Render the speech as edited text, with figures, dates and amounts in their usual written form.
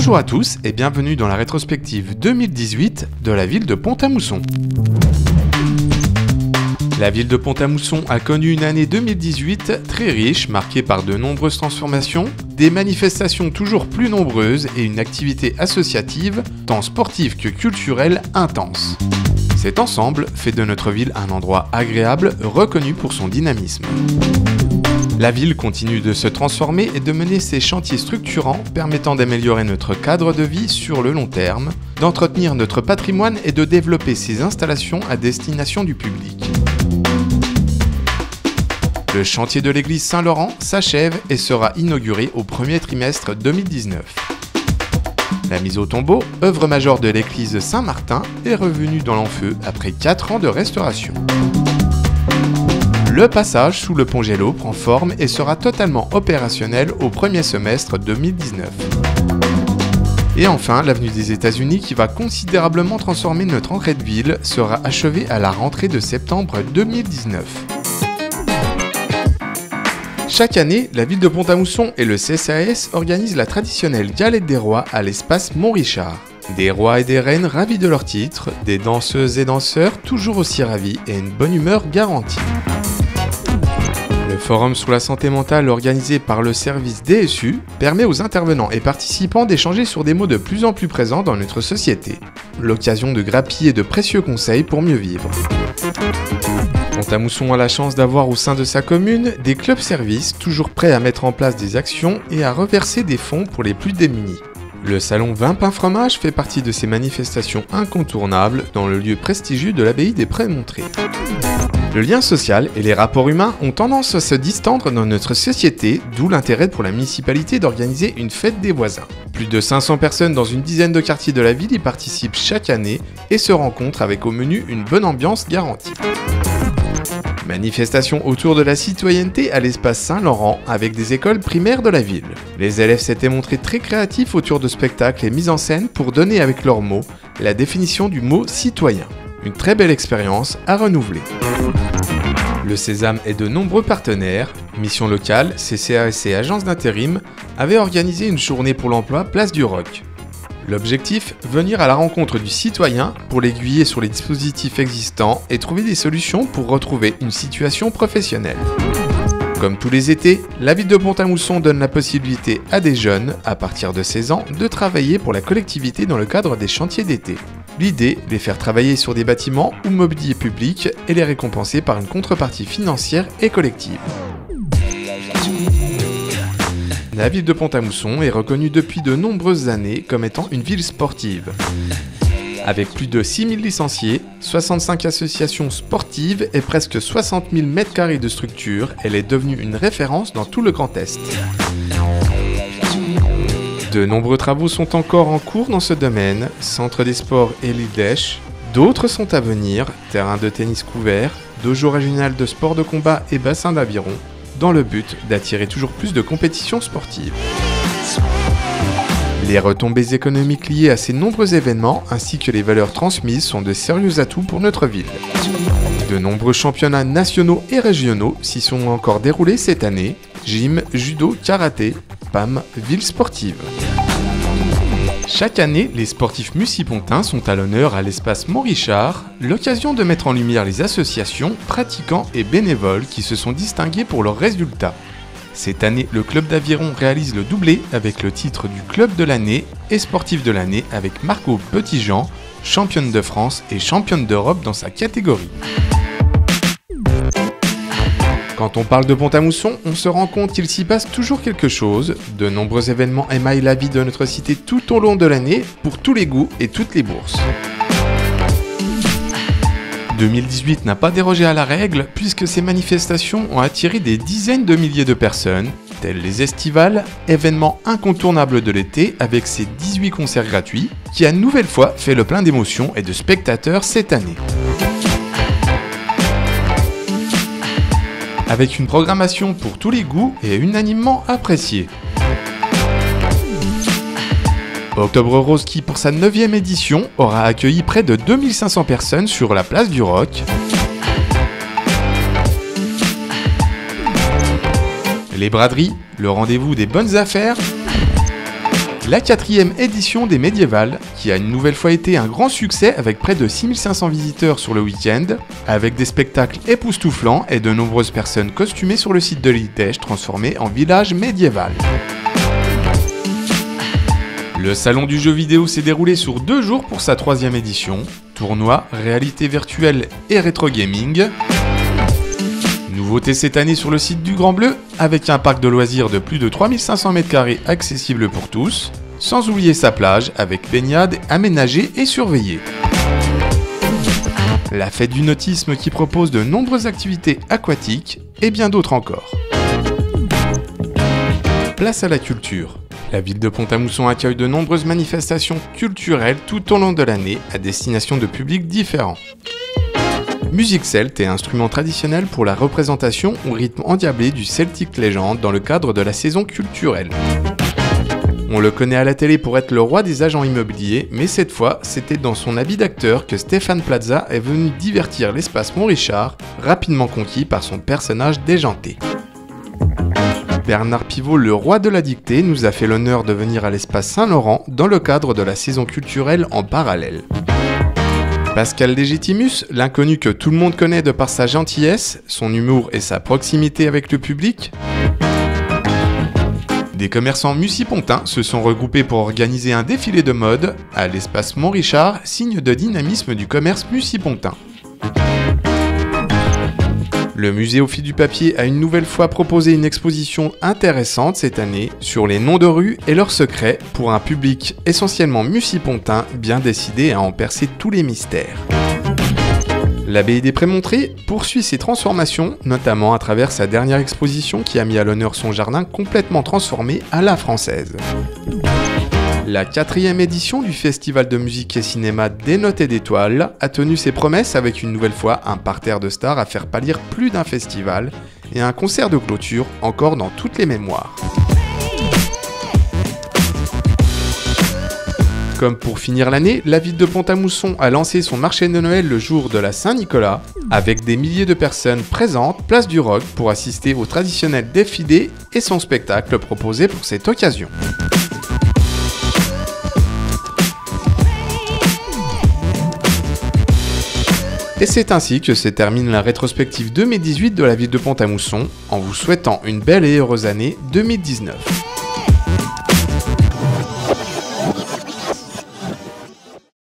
Bonjour à tous et bienvenue dans la rétrospective 2018 de la ville de Pont-à-Mousson. La ville de Pont-à-Mousson a connu une année 2018 très riche, marquée par de nombreuses transformations, des manifestations toujours plus nombreuses et une activité associative, tant sportive que culturelle, intense. Cet ensemble fait de notre ville un endroit agréable, reconnu pour son dynamisme. La ville continue de se transformer et de mener ses chantiers structurants permettant d'améliorer notre cadre de vie sur le long terme, d'entretenir notre patrimoine et de développer ses installations à destination du public. Le chantier de l'église Saint-Laurent s'achève et sera inauguré au premier trimestre 2019. La mise au tombeau, œuvre majeure de l'église Saint-Martin, est revenue dans l'enfeu après 4 ans de restauration. Le passage sous le pont Gélo prend forme et sera totalement opérationnel au premier semestre 2019. Et enfin, l'avenue des États-Unis, qui va considérablement transformer notre entrée de ville, sera achevée à la rentrée de septembre 2019. Chaque année, la ville de Pont-à-Mousson et le CCAS organisent la traditionnelle Galette des Rois à l'espace Mont-Richard. Des rois et des reines ravis de leur titre, des danseuses et danseurs toujours aussi ravis et une bonne humeur garantie. Le forum sur la santé mentale organisé par le service DSU permet aux intervenants et participants d'échanger sur des mots de plus en plus présents dans notre société. L'occasion de grappiller de précieux conseils pour mieux vivre. Pont-à-Mousson a la chance d'avoir au sein de sa commune des clubs-services toujours prêts à mettre en place des actions et à reverser des fonds pour les plus démunis. Le salon Vin Pain Fromage fait partie de ces manifestations incontournables dans le lieu prestigieux de l'abbaye des Prémontrés. Le lien social et les rapports humains ont tendance à se distendre dans notre société, d'où l'intérêt pour la municipalité d'organiser une fête des voisins. Plus de 500 personnes dans une dizaine de quartiers de la ville y participent chaque année et se rencontrent avec au menu une bonne ambiance garantie. Manifestation autour de la citoyenneté à l'espace Saint-Laurent avec des écoles primaires de la ville. Les élèves s'étaient montrés très créatifs autour de spectacles et mises en scène pour donner avec leurs mots la définition du mot citoyen. Une très belle expérience à renouveler. Le Sésame et de nombreux partenaires, Mission Locale, CCAS et Agence d'intérim, avaient organisé une journée pour l'emploi Place du Roc. L'objectif, venir à la rencontre du citoyen pour l'aiguiller sur les dispositifs existants et trouver des solutions pour retrouver une situation professionnelle. Comme tous les étés, la ville de Pont-à-Mousson donne la possibilité à des jeunes, à partir de 16 ans, de travailler pour la collectivité dans le cadre des chantiers d'été. L'idée, les faire travailler sur des bâtiments ou mobilier public et les récompenser par une contrepartie financière et collective. La ville de Pont-à-Mousson est reconnue depuis de nombreuses années comme étant une ville sportive. Avec plus de 6000 licenciés, 65 associations sportives et presque 60 000 m² de structure, elle est devenue une référence dans tout le Grand Est. De nombreux travaux sont encore en cours dans ce domaine, centre des sports et l'IDESH. D'autres sont à venir, terrain de tennis couvert, dojo régional de sport de combat et bassin d'aviron, dans le but d'attirer toujours plus de compétitions sportives. Les retombées économiques liées à ces nombreux événements ainsi que les valeurs transmises sont de sérieux atouts pour notre ville. De nombreux championnats nationaux et régionaux s'y sont encore déroulés cette année, gym, judo, karaté, PAM, ville sportive. Chaque année, les sportifs mucipontins sont à l'honneur à l'espace Mont-Richard, l'occasion de mettre en lumière les associations, pratiquants et bénévoles qui se sont distingués pour leurs résultats. Cette année, le club d'aviron réalise le doublé avec le titre du club de l'année et sportif de l'année avec Margot Petitjean, championne de France et championne d'Europe dans sa catégorie. Quand on parle de Pont-à-Mousson, on se rend compte qu'il s'y passe toujours quelque chose. De nombreux événements émaillent la vie de notre cité tout au long de l'année, pour tous les goûts et toutes les bourses. 2018 n'a pas dérogé à la règle, puisque ces manifestations ont attiré des dizaines de milliers de personnes, tels les estivales, événements incontournables de l'été avec ses 18 concerts gratuits, qui a une nouvelle fois fait le plein d'émotions et de spectateurs cette année. Avec une programmation pour tous les goûts et unanimement appréciée. Octobre Rose qui, pour sa 9e édition, aura accueilli près de 2500 personnes sur la place du Roc. Les braderies, le rendez-vous des bonnes affaires. La 4e édition des Médiévales, qui a une nouvelle fois été un grand succès avec près de 6500 visiteurs sur le week-end, avec des spectacles époustouflants et de nombreuses personnes costumées sur le site de l'Itèche transformé en village médiéval. Le salon du jeu vidéo s'est déroulé sur 2 jours pour sa 3e édition, tournoi, réalité virtuelle et rétro gaming. Nouveauté cette année sur le site du Grand Bleu, avec un parc de loisirs de plus de 3500 m² accessible pour tous, sans oublier sa plage avec baignade aménagée et surveillée. La fête du nautisme qui propose de nombreuses activités aquatiques et bien d'autres encore. Place à la culture. La ville de Pont-à-Mousson accueille de nombreuses manifestations culturelles tout au long de l'année à destination de publics différents. Musique celte et instruments traditionnels pour la représentation au rythme endiablé du Celtic Legend dans le cadre de la saison culturelle. On le connaît à la télé pour être le roi des agents immobiliers, mais cette fois, c'était dans son habit d'acteur que Stéphane Plaza est venu divertir l'espace Montrichard, rapidement conquis par son personnage déjanté. Bernard Pivot, le roi de la dictée, nous a fait l'honneur de venir à l'espace Saint-Laurent dans le cadre de la saison culturelle en parallèle. Pascal Légitimus, l'inconnu que tout le monde connaît de par sa gentillesse, son humour et sa proximité avec le public. Des commerçants mucipontins se sont regroupés pour organiser un défilé de mode à l'espace Montrichard, signe de dynamisme du commerce mucipontain. Le musée au fil du papier a une nouvelle fois proposé une exposition intéressante cette année sur les noms de rues et leurs secrets pour un public essentiellement mucipontain bien décidé à en percer tous les mystères. L'abbaye des Prémontrés poursuit ses transformations, notamment à travers sa dernière exposition qui a mis à l'honneur son jardin complètement transformé à la française. La 4e édition du Festival de musique et cinéma des Notes et d'Étoiles a tenu ses promesses avec une nouvelle fois un parterre de stars à faire pâlir plus d'un festival et un concert de clôture encore dans toutes les mémoires. Comme pour finir l'année, la ville de Pont-à-Mousson a lancé son marché de Noël le jour de la Saint-Nicolas, avec des milliers de personnes présentes place du Roc pour assister au traditionnel défilé et son spectacle proposé pour cette occasion. Et c'est ainsi que se termine la rétrospective 2018 de la ville de Pont-à-Mousson, en vous souhaitant une belle et heureuse année 2019.